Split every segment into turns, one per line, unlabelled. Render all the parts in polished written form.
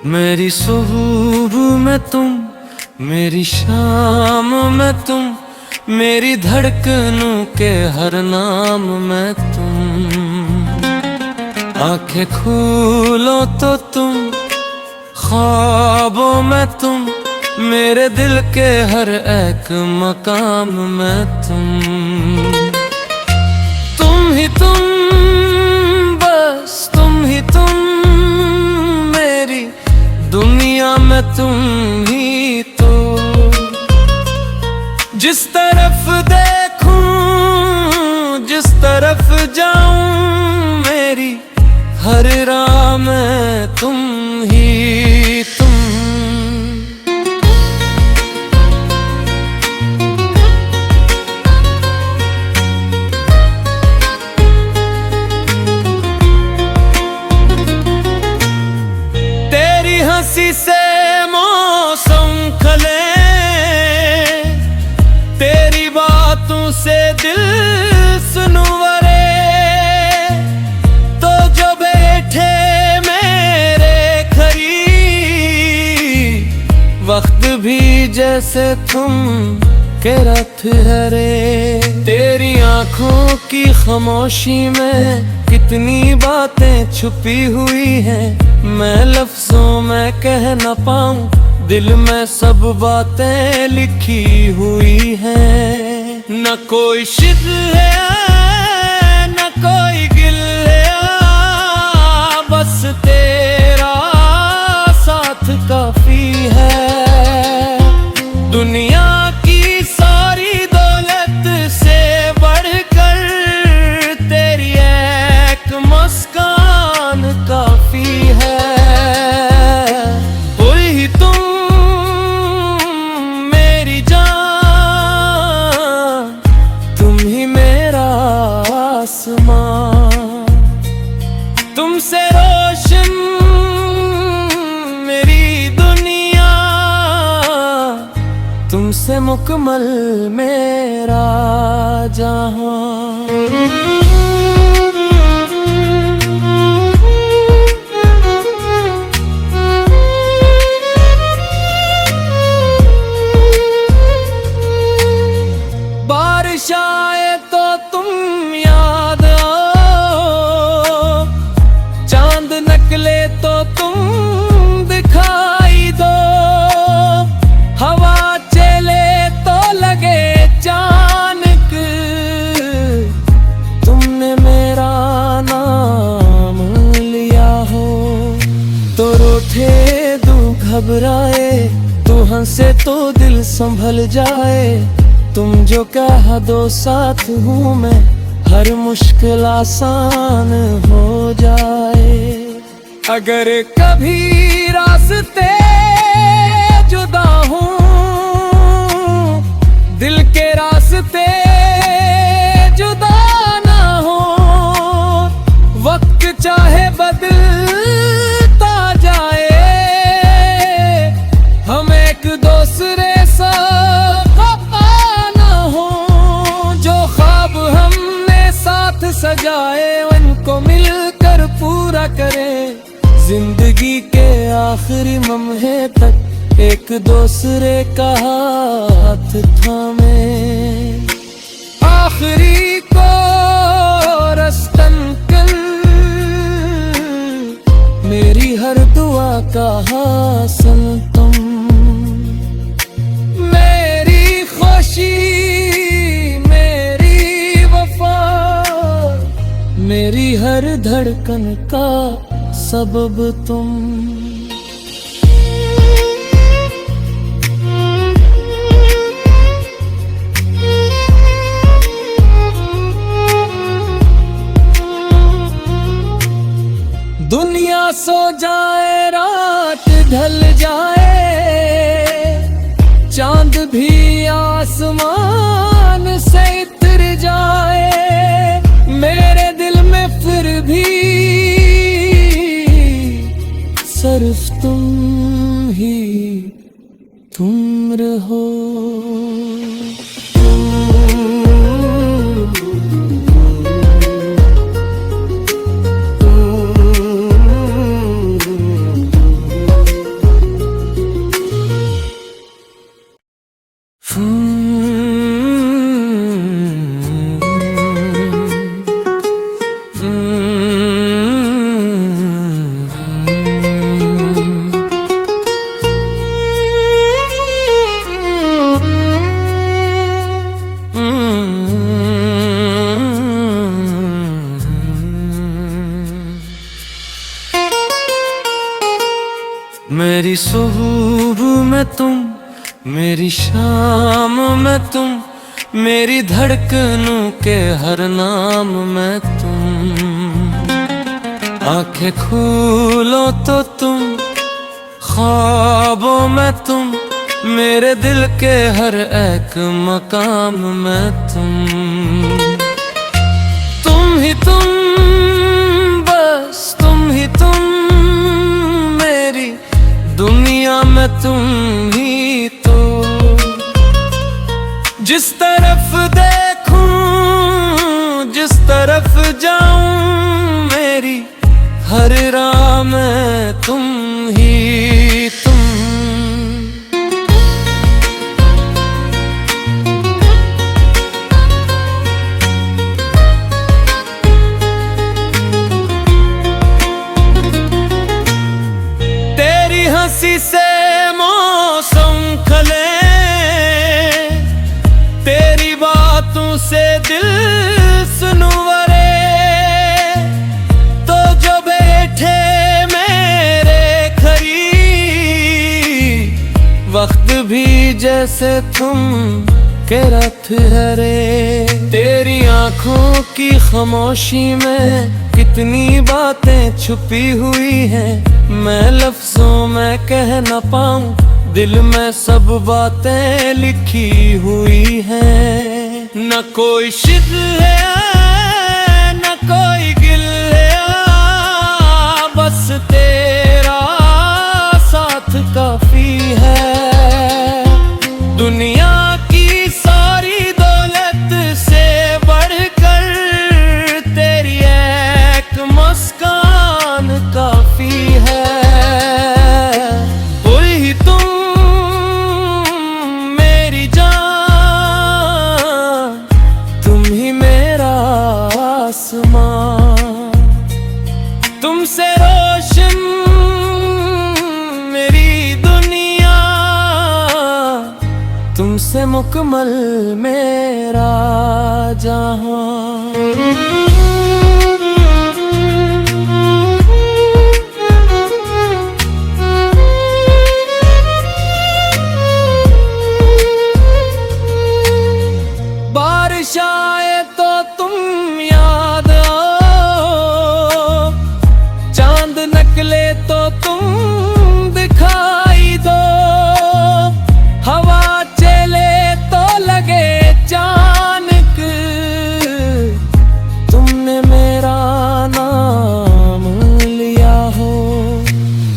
मेरी सुबह में तुम, मेरी शाम में तुम, मेरी धड़कनों के हर नाम में तुम। आंखें खोलो तो तुम, ख्वाबों में तुम, मेरे दिल के हर एक मकाम में तुम ही तुम, बस तुम ही तुम, मेरी दुनिया में तुम ही तो। जिस तरफ देखूं, जिस तरफ जाऊं, मेरी हर राह में तुम ही तुम। तेरी हंसी से मौसम खले, तेरी बातों से दिल सुनवरे, तो जो बैठे मेरे करीब, वक्त भी जैसे तुम के रथ हरे। तेरी आंखों की खामोशी में कितनी बातें छुपी हुई हैं, मैं लफ्जों में कह न पाऊं, दिल में सब बातें लिखी हुई हैं। न कोई शिद्दत है, न कोई गिल है, बस तेरा साथ काफी है। दुनिया की सारी दौलत से बढ़कर तेरी एक मुस्कान काफी है। वही तुम मेरी जान, तुम ही मेरा आसमान, तुमसे रोशन मेरी दुनिया, तुमसे मुकम्मल मेरा जहां। बारिश आए तो तुम याद आओ, चांद निकले तो तुम दिखाई दो, हवा चले तो लगे अचानक, तुमने मेरा नाम लिया हो। तो रूठे तू घबराए, तू हंसे तो दिल संभल जाए, तुम जो कह दो साथ हूँ मैं, हर मुश्किल आसान हो जाए। अगर कभी रास्ते जुदा हों, दिल के रास्ते जुदा ना हो, वक्त चाहे बदलता जाए, हम एक दूसरे सजाए, उनको मिलकर पूरा करें, जिंदगी के आखिरी लम्हे तक एक दूसरे का हाथ थामे। आखिरी को रस्तन कल, मेरी हर दुआ का हासिल तुम, मेरी खुशी मेरी हर धड़कन का सबब तुम। दुनिया सो जाए, रात ढल जाए, चांद भी आसमान से इतर जाए, मेरे दिल में फिर भी सिर्फ तुम रहो। मेरी सुबह में तुम, मेरी शाम में तुम, मेरी धड़कनों के हर नाम में तुम। आंखें खोलो तो तुम, ख्वाबों में तुम, मेरे दिल के हर एक मकाम में तुम ही तुम, बस तुम ही तुम, मेरी दुनिया में तुम ही तो। जिस तरफ देखूं, जिस तरफ जाऊं, मेरी हर राह में तुम ही तुम। तेरी हंसी से मौसम खले, तेरी बातों से दिल सुनवरे, तो जो बैठे मेरे करीब, वक्त भी जैसे तुम के रथ हरे। तेरी आंखों की खामोशी में कितनी बातें छुपी हुई हैं, मैं लफ्जों में कह न पाऊं, दिल में सब बातें लिखी हुई हैं। न कोई शिद्दत है, न कोई गिल है, बस तेरा साथ काफी है। दुनिया की सारी दौलत से बढ़कर तेरी एक मुस्कान काफी है। वही तुम मेरी जान, तुम ही मेरा आसमां, तुमसे रोशन मेरी दुनिया, तुमसे मुकम्मल मेरा जहां। बारिश आए तो तुम याद आओ, चांद निकले तो तुम दिखाई दो, हवा चले तो लगे अचानक, तुमने मेरा नाम लिया हो।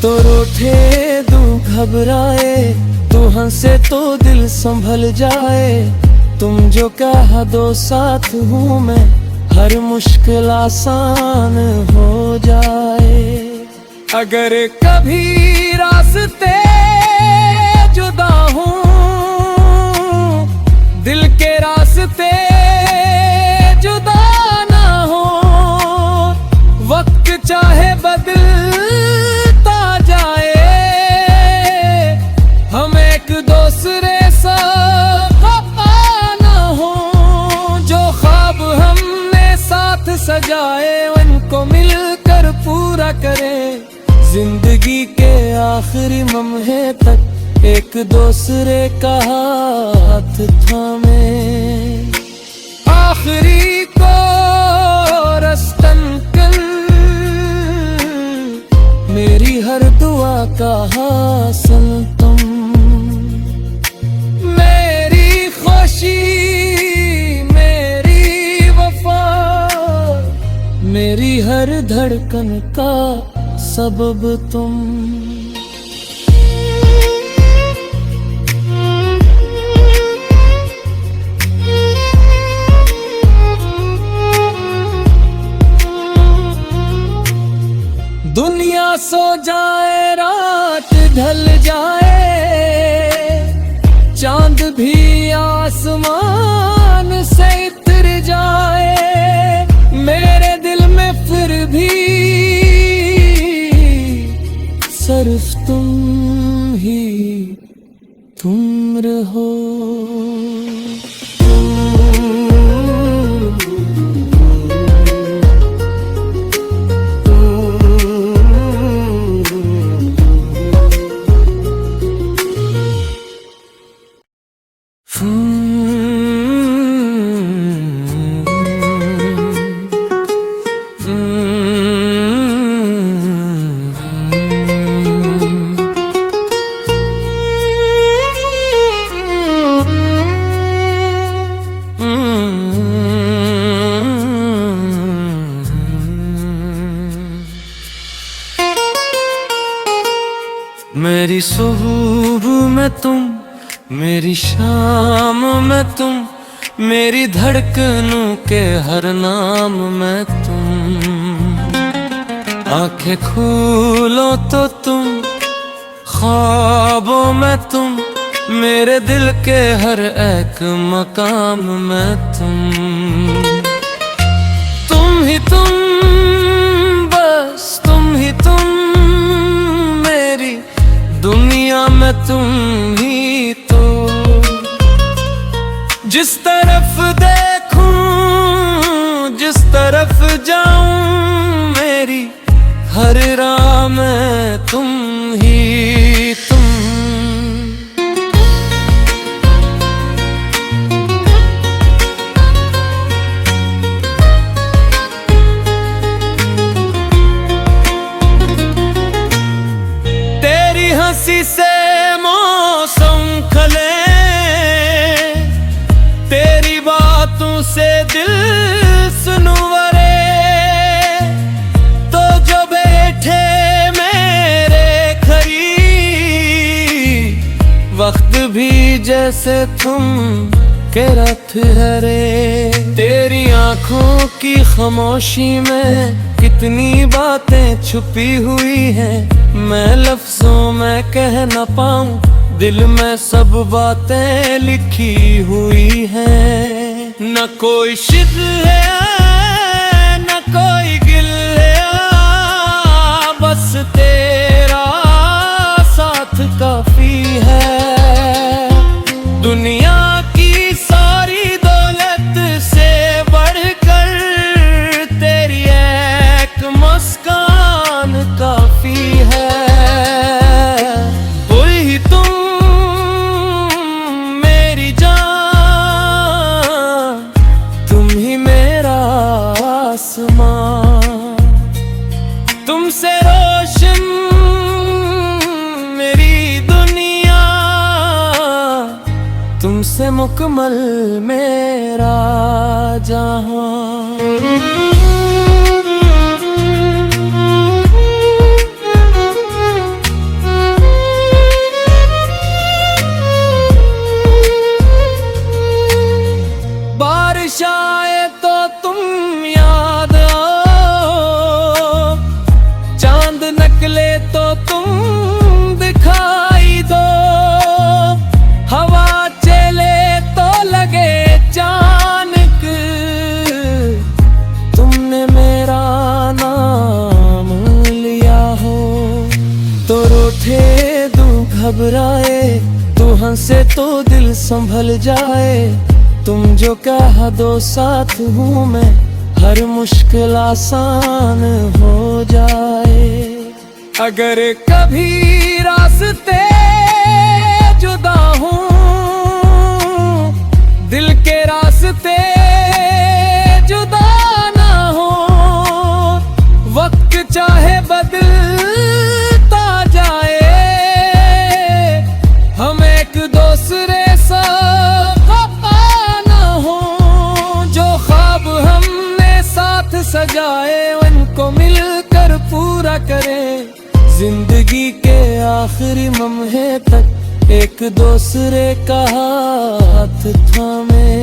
तो रूठे दूं घबराए, तू हंसे तो दिल संभल जाए, तुम जो कह दो साथ हूँ मैं, हर मुश्किल आसान हो जाए। अगर कभी रास्ते जुदा हूँ, दिल के रास्ते जुदा ना हो, वक्त चाहे बदलता जाए, हम एक दूसरे सा सजाए, उनको मिलकर पूरा करें, जिंदगी के आखिरी लम्हे तक एक दूसरे का हाथ थामे। आखिरी को रस्तन कल, मेरी हर दुआ का हासिल तुम, हर धड़कन का सबब तुम। दुनिया सो जाए, रात ढल जाए, चांद भी आसमान से उतर जाए, मेरे दिल में फिर भी सिर्फ तुम ही तुम रहो। मेरी सुबह में तुम, मेरी शाम में तुम, मेरी धड़कनों के हर नाम में तुम। आंखें खोलो तो तुम, ख्वाबों में तुम, मेरे दिल के हर एक मकाम में तुम ही तुम, बस तुम ही तुम, मेरी दुनिया में तुम ही तो। जिस तरफ देखूं, जिस तरफ जाऊं, मेरी हर राह में तुम ही तुम। तेरी हंसी से मौसम खले, तेरी बातों से दिल सुनवरे, तो जो बैठे मेरे करीब, वक्त भी जैसे तुम के रथ हरे। तेरी आंखों की खामोशी में कितनी बातें छुपी हुई हैं, मैं लफ्जों में कह न पाऊं, दिल में सब बातें लिखी हुई हैं। न कोई शिद्दत है, न कोई गिल है, बस तेरा साथ काफी है। दुनिया की सारी दौलत से बढ़कर तेरी एक मुस्कान काफी है। वही तुम मेरी जान, तुम ही मेरा आसमां, तुमसे रोशन मेरी दुनिया, तुमसे मुकम्मल मेरा जहां। बारिश आए तो तुम याद आओ, चांद निकले तो तुम दिखाई दो, हवा चले तो लगे अचानक, तुमने मेरा नाम लिया हो। तो रूठे दूं घबराए, तू हंसे तो दिल संभल जाए, तुम जो कह दो साथ हूँ मैं, हर मुश्किल आसान हो जाए। अगर कभी रास्ते जुदा हों, दिल के रास्ते जुदा ना हो, वक्त चाहे बदलता जाए, हम एक दूसरे सजाए उनको एक दूसरे का हाथ थामे,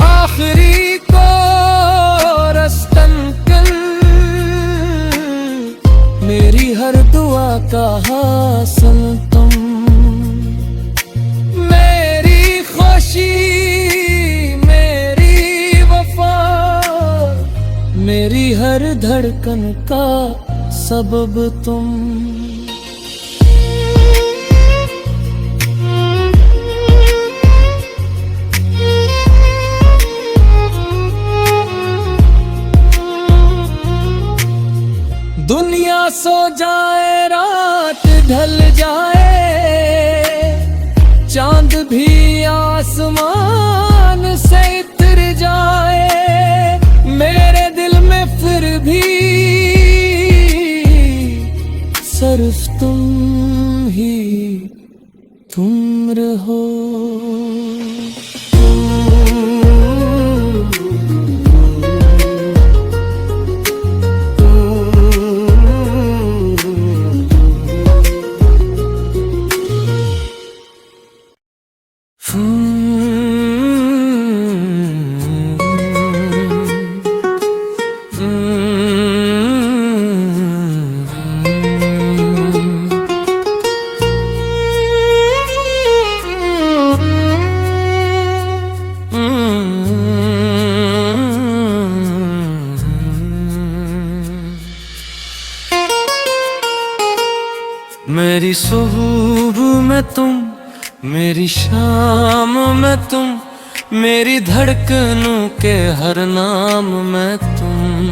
आखिरी को रस्तन कल, मेरी हर दुआ का हासिल तुम, मेरी खुशी मेरी वफा, मेरी हर धड़कन का सबब तुम। दुनिया सो जाए रात ढल जाए, चांद भी आसमान से उतर जाए, मेरे दिल में फिर भी सिर्फ तुम ही तुम रहो। मेरी सुबह में तुम, मेरी शाम में तुम, मेरी धड़कनों के हर नाम में तुम।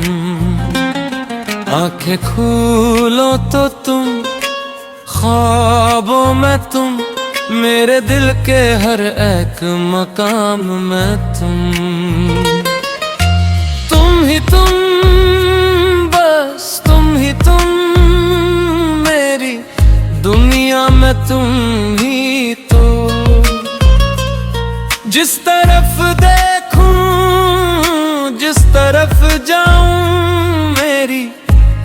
आंखें खोलो तो तुम, ख्वाबों में तुम, मेरे दिल के हर एक मकाम में तुम ही तुम, बस तुम ही तुम, मेरी दुनिया में तुम ही तो। जिस तरफ देखूं, जिस तरफ जाऊं, मेरी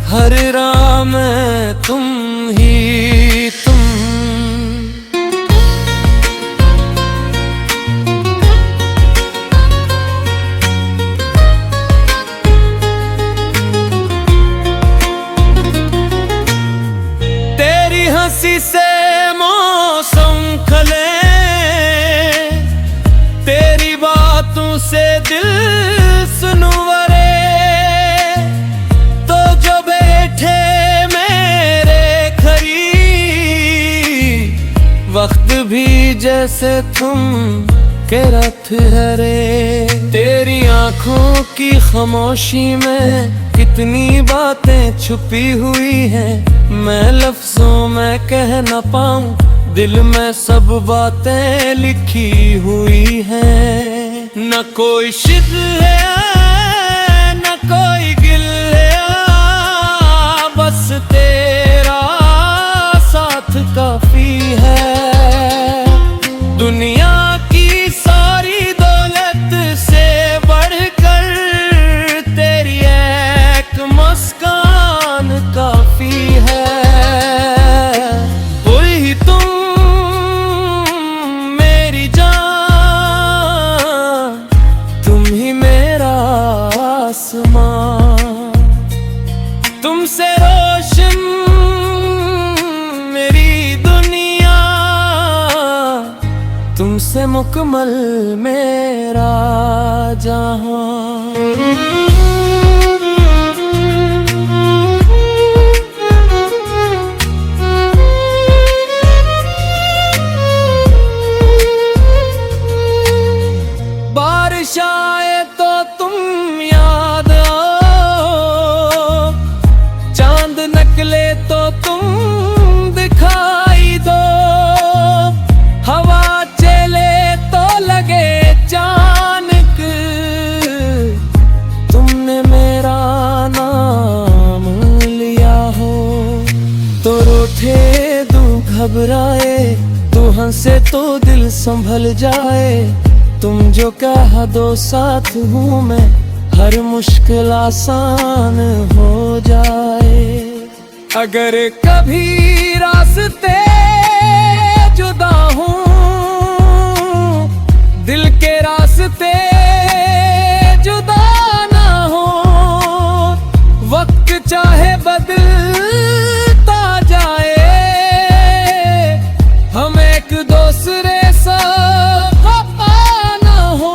हर राह में तुम ही तुम। तेरी हंसी से मौसम खले, तेरी बातों से दिल सुनवरे, तो जो बैठे मेरे करीब, वक्त भी जैसे तुम के रथ हरे। तेरी आंखों की खामोशी में कितनी बातें छुपी हुई हैं, मैं लफ्जों में कह न पाऊं, दिल में सब बातें लिखी हुई हैं। न कोई शिद्दत है, न कोई गिल है, बस तेरा साथ काफी है। दुनिया की सारी दौलत से बढ़कर तेरी एक मुस्कान काफी है। वही तुम मेरी जान, तुम ही मेरा आसमां, तुमसे रोशन मेरी दुनिया, तुमसे मुकम्मल मेरा जहां। बारिश आए तो तुम याद आओ, चांद निकले तो तुम दिखाई दो, हवा चले तो लगे अचानक, तुमने मेरा नाम लिया हो। तो रूठे तू घबराए, तू हंसे तो दिल संभल जाए, तुम जो कह दो साथ हूँ मैं, हर मुश्किल आसान हो जाए। अगर कभी रास्ते दूसरे सा खफा ना हो,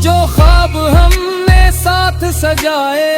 जो ख्वाब हमने साथ सजाए